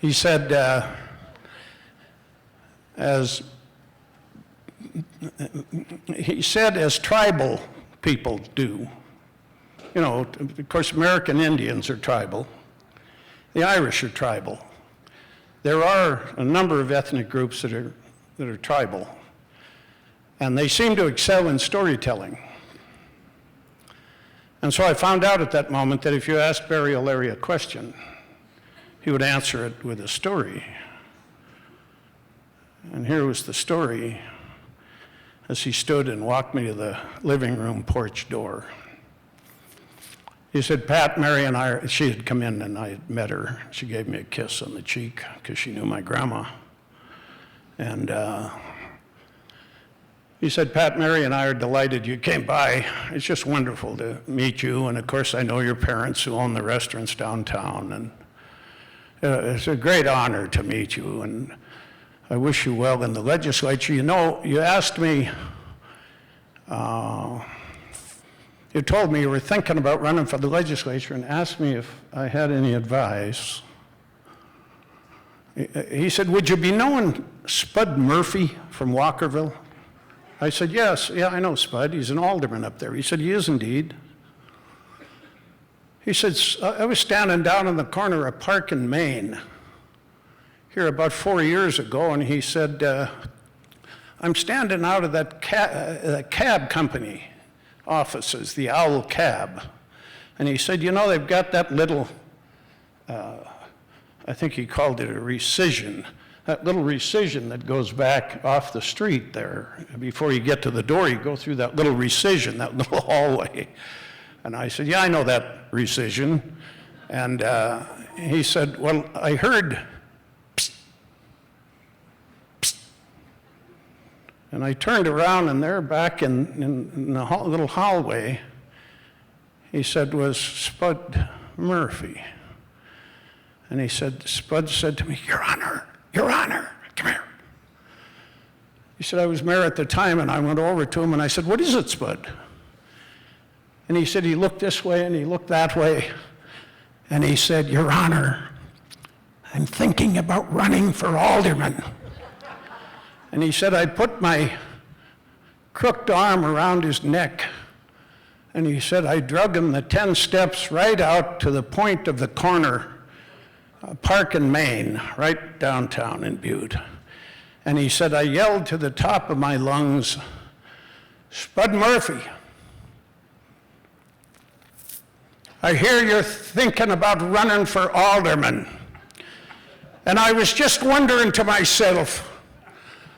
He said, as tribal people do, you know, of course, American Indians are tribal. The Irish are tribal. There are a number of ethnic groups that are tribal, and they seem to excel in storytelling. And so I found out at that moment that if you asked Perri O'Leary a question, he would answer it with a story. And here was the story as he stood and walked me to the living room porch door. He said, "Pat, Mary and I," she had come in and I had met her. She gave me a kiss on the cheek because she knew my grandma. And he said, "Pat, Mary and I are delighted you came by. It's just wonderful to meet you. And of course, I know your parents who own the restaurants downtown. And it's a great honor to meet you. And I wish you well in the legislature. You know, you asked me, you told me you were thinking about running for the legislature and asked me if I had any advice." He said, "Would you be knowing Spud Murphy from Walkerville?" I said, "Yes, yeah, I know Spud. He's an alderman up there." He said, "He is indeed." He said, "I was standing down in the corner of Park and Main here about 4 years ago," and he said, "I'm standing out of that cab company offices, the Owl Cab." And he said, "You know, they've got that little, I think he called it a rescission, that little rescission that goes back off the street there. Before you get to the door, you go through that little rescission, that little hallway." And I said, "Yeah, I know that rescission." And he said, "Well, I heard," psst, psst. And I turned around, and there back in the little hallway, he said, was Spud Murphy. And he said, Spud said to me, Your Honor, come here." He said, "I was mayor at the time," and I went over to him and I said, "What is it, Spud?" And he said he looked this way and he looked that way, and he said, "Your Honor, I'm thinking about running for alderman." And he said, I put my crooked arm around his neck, and he said, I drug him the 10 steps right out to the point of the corner, Park and Main, right downtown in Butte. And he said, I yelled to the top of my lungs, Spud Murphy, I hear you're thinking about running for alderman. And I was just wondering to myself,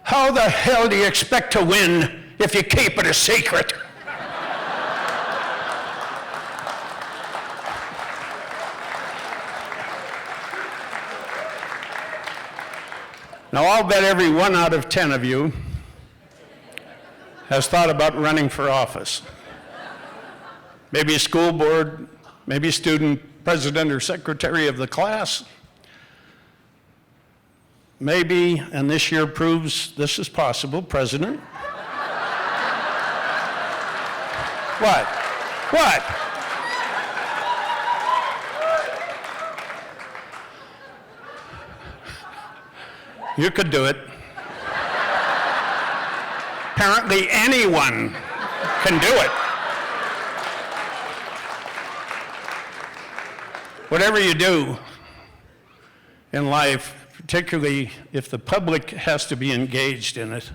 how the hell do you expect to win if you keep it a secret? Now, I'll bet every 1 out of 10 of you has thought about running for office. Maybe a school board, maybe a student president or secretary of the class. Maybe, and this year proves this is possible, president. What? What? You could do it. Apparently anyone can do it. Whatever you do in life, particularly if the public has to be engaged in it,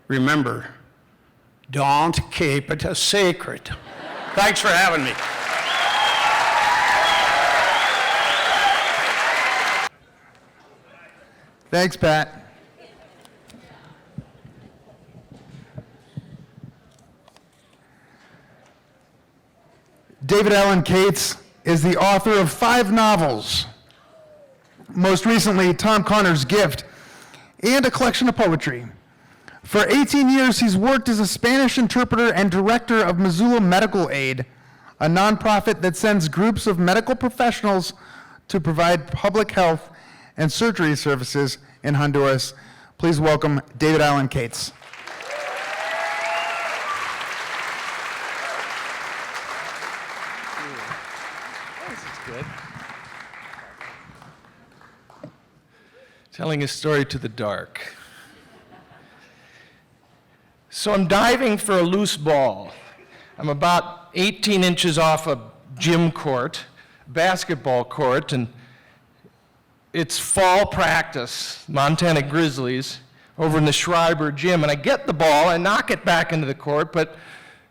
remember, don't keep it a secret. Thanks for having me. Thanks, Pat. David Allan Cates is the author of 5 novels, most recently Tom Connor's Gift, and a collection of poetry. For 18 years, he's worked as a Spanish interpreter and director of Missoula Medical Aid, a nonprofit that sends groups of medical professionals to provide public health and surgery services in Honduras. Please welcome David Allan Cates. Telling a story to the dark. So I'm diving for a loose ball. I'm about 18 inches off a gym court, basketball court, and it's fall practice, Montana Grizzlies, over in the Schreiber gym, and I get the ball, I knock it back into the court, but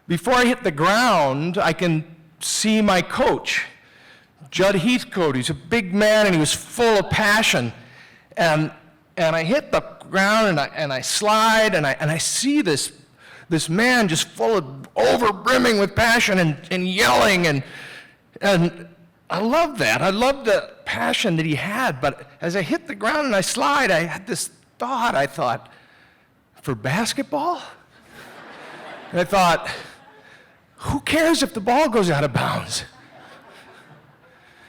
before I hit the ground, I can see my coach, Judd Heathcote. He's a big man, and he was full of passion. And I hit the ground, and I slide, and I see this man just full of over-brimming with passion and yelling, and I love that. I love the passion that he had, but as I hit the ground and I slide, I had this thought. I thought, for basketball? And I thought, who cares if the ball goes out of bounds?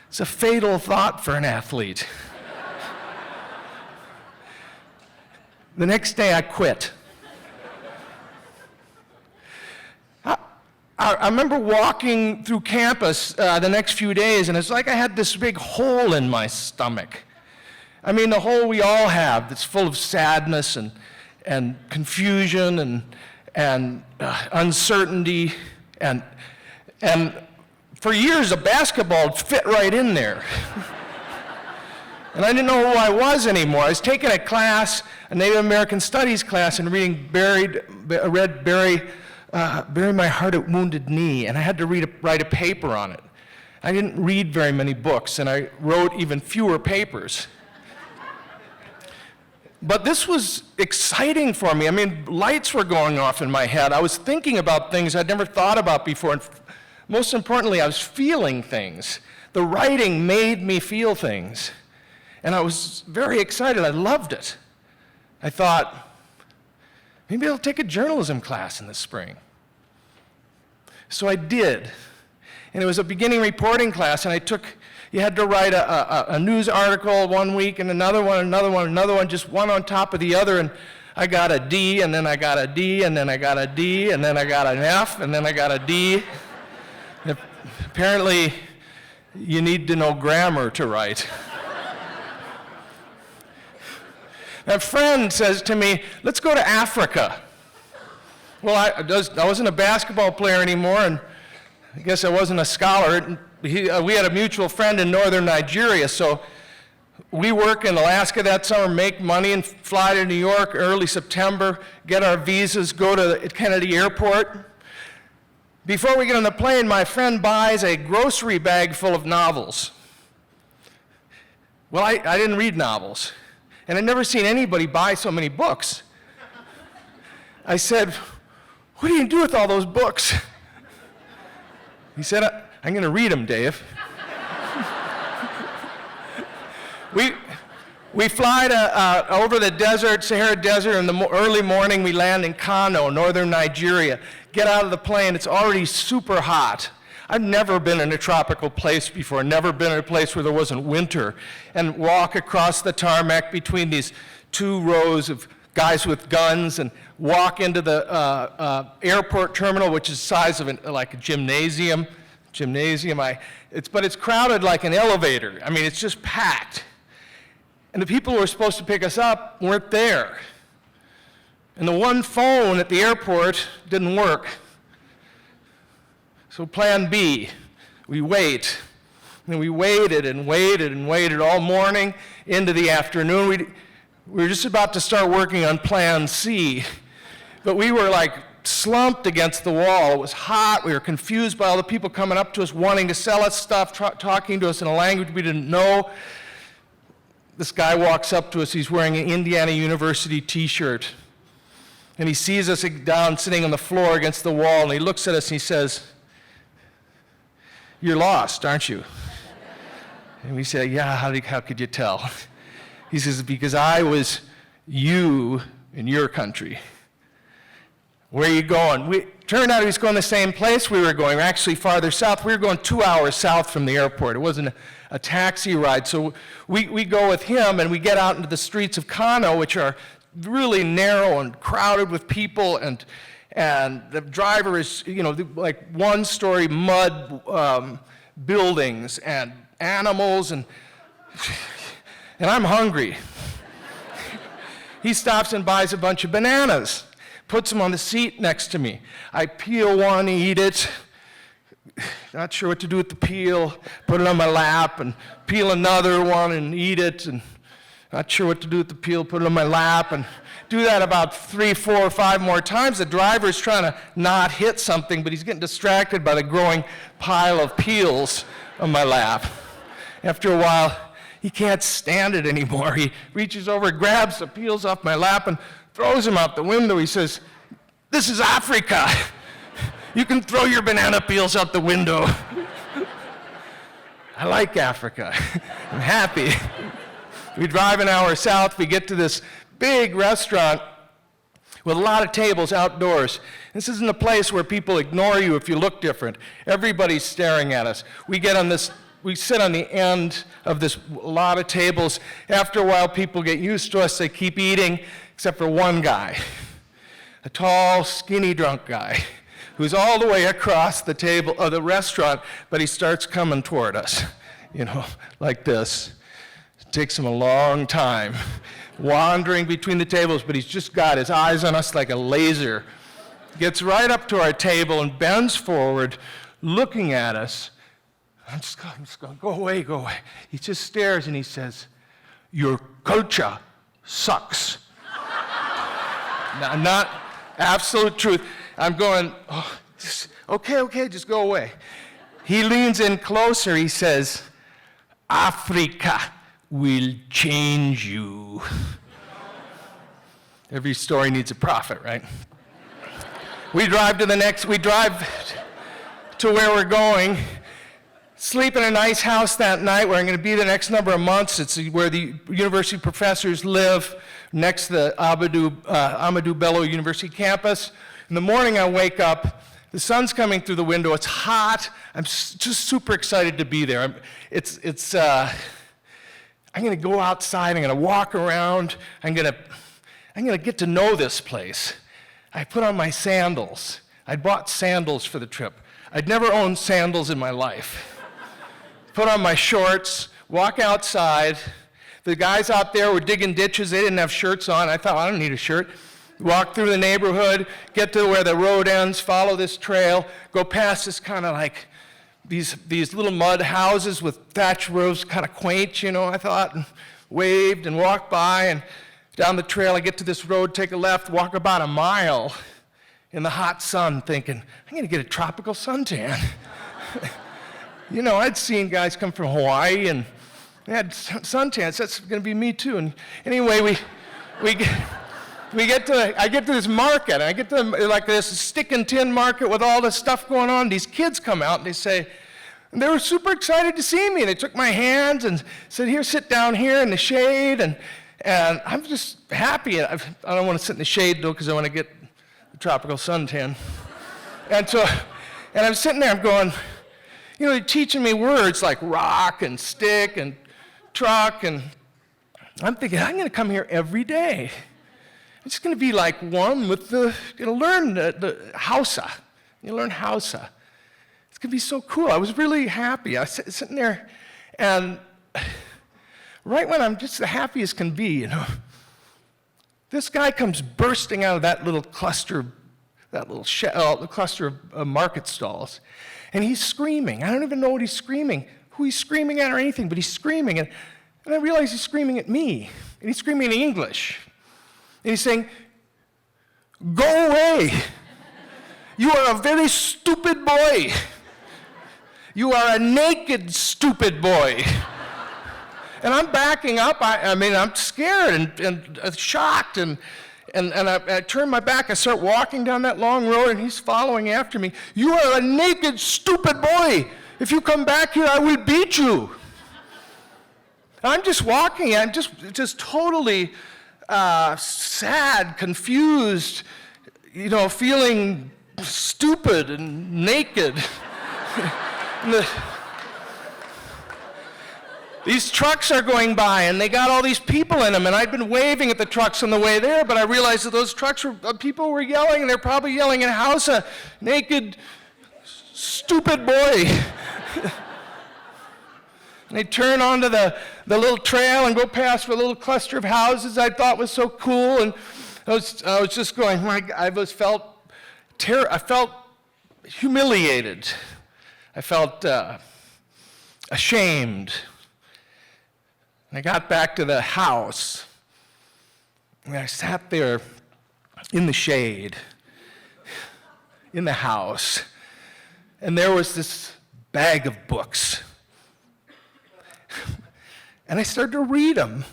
It's a fatal thought for an athlete. The next day, I quit. I remember walking through campus the next few days, and it's like I had this big hole in my stomach. I mean, the hole we all have that's full of sadness and confusion and uncertainty. And for years, a basketball fit right in there. And I didn't know who I was anymore. I was taking a class, a Native American Studies class, and read Bury My Heart at Wounded Knee, and I had to write a paper on it. I didn't read very many books, and I wrote even fewer papers. But this was exciting for me. I mean, lights were going off in my head. I was thinking about things I'd never thought about before, and most importantly, I was feeling things. The writing made me feel things. And I was very excited. I loved it. I thought, maybe I'll take a journalism class in the spring. So I did. And it was a beginning reporting class, and you had to write a news article one week, and another one, just one on top of the other, and I got a D, and then I got a D, and then I got a D, and then I got an F, and then I got a D. And apparently, you need to know grammar to write. A friend says to me, let's go to Africa. Well, I wasn't a basketball player anymore, and I guess I wasn't a scholar. We had a mutual friend in northern Nigeria, so We work in Alaska that summer, make money, and fly to New York early September, get our visas, go to Kennedy Airport. Before we get on the plane, my friend buys a grocery bag full of novels. Well, I didn't read novels, and I'd never seen anybody buy so many books. I said, "What do you do with all those books?" He said, "I'm going to read them, Dave." We fly to, over the desert, Sahara Desert. In the early morning, we land in Kano, northern Nigeria. Get out of the plane. It's already super hot. I've never been in a tropical place before, never been in a place where there wasn't winter. And walk across the tarmac between these two rows of guys with guns and walk into the airport terminal, which is the size of like a gymnasium. But it's crowded like an elevator. I mean, it's just packed. And the people who were supposed to pick us up weren't there. And the one phone at the airport didn't work. So plan B, we wait. And we waited and waited and waited all morning into the afternoon. We were just about to start working on plan C. But we were like slumped against the wall. It was hot. We were confused by all the people coming up to us, wanting to sell us stuff, talking to us in a language we didn't know. This guy walks up to us. He's wearing an Indiana University t-shirt. And he sees us down sitting on the floor against the wall, and he looks at us and he says, "You're lost, aren't you?" And we say, "Yeah, how could you tell?" He says, "Because I was you in your country." "Where are you going?" Turned out he was going the same place we were going, actually farther south. We were going 2 hours south from the airport. It wasn't a taxi ride. So we go with him, and we get out into the streets of Kano, which are really narrow and crowded with people, and the driver is, like one-story mud buildings and animals, and I'm hungry. He stops and buys a bunch of bananas, puts them on the seat next to me. I peel one, eat it, not sure what to do with the peel, put it on my lap, and peel another one and eat it, and not sure what to do with the peel, put it on my lap, and do that about 3, 4, 5 more times. The driver's trying to not hit something, but he's getting distracted by the growing pile of peels on my lap. After a while, he can't stand it anymore. He reaches over, grabs the peels off my lap, and throws them out the window. He says, "This is Africa. You can throw your banana peels out the window." I like Africa. I'm happy. We drive an hour south. We get to this big restaurant with a lot of tables outdoors. This isn't a place where people ignore you if you look different. Everybody's staring at us. We sit on the end of this lot of tables. After a while, people get used to us. They keep eating, except for one guy, a tall, skinny, drunk guy, who's all the way across the table of the restaurant, but he starts coming toward us, like this. It takes him a long time, wandering between the tables, but he's just got his eyes on us like a laser. Gets right up to our table and bends forward, looking at us. I'm just going, go away. He just stares and he says, "Your culture sucks." Now, not absolute truth. I'm going, okay, just go away. He leans in closer. He says, "Africa will change you." Every story needs a prophet, right? We drive to where we're going. Sleep in a nice house that night where I'm going to be the next number of months. It's where the university professors live, next to the Amadou Bello University campus. In the morning, I wake up. The sun's coming through the window. It's hot. I'm just super excited to be there. I'm going to go outside. I'm going to walk around. I'm going to get to know this place. I put on my sandals. I bought sandals for the trip. I'd never owned sandals in my life. Put on my shorts, walk outside. The guys out there were digging ditches. They didn't have shirts on. I thought, I don't need a shirt. Walk through the neighborhood, get to where the road ends, follow this trail, go past this kind of like these little mud houses with thatch roofs, kind of quaint, you know, I thought, and waved and walked by, and down the trail I get to this road, take a left, walk about a mile in the hot sun thinking, I'm going to get a tropical suntan. You know, I'd seen guys come from Hawaii and they had suntans. That's going to be me too. And anyway, I get to this market. And I get to like this stick and tin market with all this stuff going on. These kids come out and they were super excited to see me. They took my hands and said, here, sit down here in the shade. And I'm just happy. I don't want to sit in the shade though because I want to get the tropical suntan. And I'm sitting there, I'm going, you know, they're teaching me words like rock and stick and truck, and I'm thinking, I'm going to come here every day. It's going to be like one with going to learn the Hausa. You learn Hausa. It's going to be so cool. I was really happy. I was sitting there, and right when I'm just the happy as can be, you know, this guy comes bursting out of that little cluster, the cluster of market stalls, and he's screaming. I don't even know what he's screaming, who he's screaming at or anything, but he's screaming, and I realize he's screaming at me, and he's screaming in English, and he's saying, go away. You are a very stupid boy. You are a naked, stupid boy. And I'm backing up. I mean, I'm scared and shocked, and I turn my back. I start walking down that long road, and he's following after me. You are a naked, stupid boy. If you come back here, I will beat you. I'm just walking. I'm just totally sad, confused, you know, feeling stupid and naked. These trucks are going by, and they got all these people in them, and I'd been waving at the trucks on the way there, but I realized that those trucks people were yelling, and they're probably yelling in Hausa, naked, stupid boy. And they turn onto the little trail and go past a little cluster of houses I thought was so cool, and I was just going, I felt humiliated. I felt ashamed. And I got back to the house, and I sat there in the shade, in the house, and there was this bag of books. And I started to read them.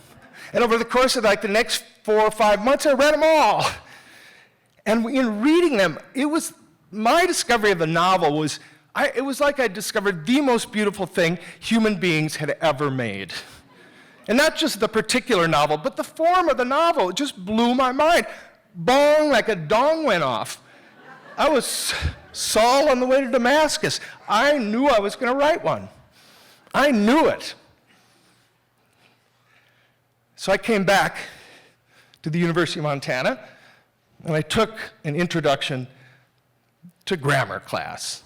And over the course of like the next 4 or 5 months, I read them all. And in reading them, it was my discovery of the novel was, it was like I discovered the most beautiful thing human beings had ever made. And not just the particular novel, but the form of the novel. It just blew my mind. Bong, like a dong went off. I was Saul on the way to Damascus. I knew I was going to write one. I knew it. So I came back to the University of Montana, and I took an introduction to grammar class.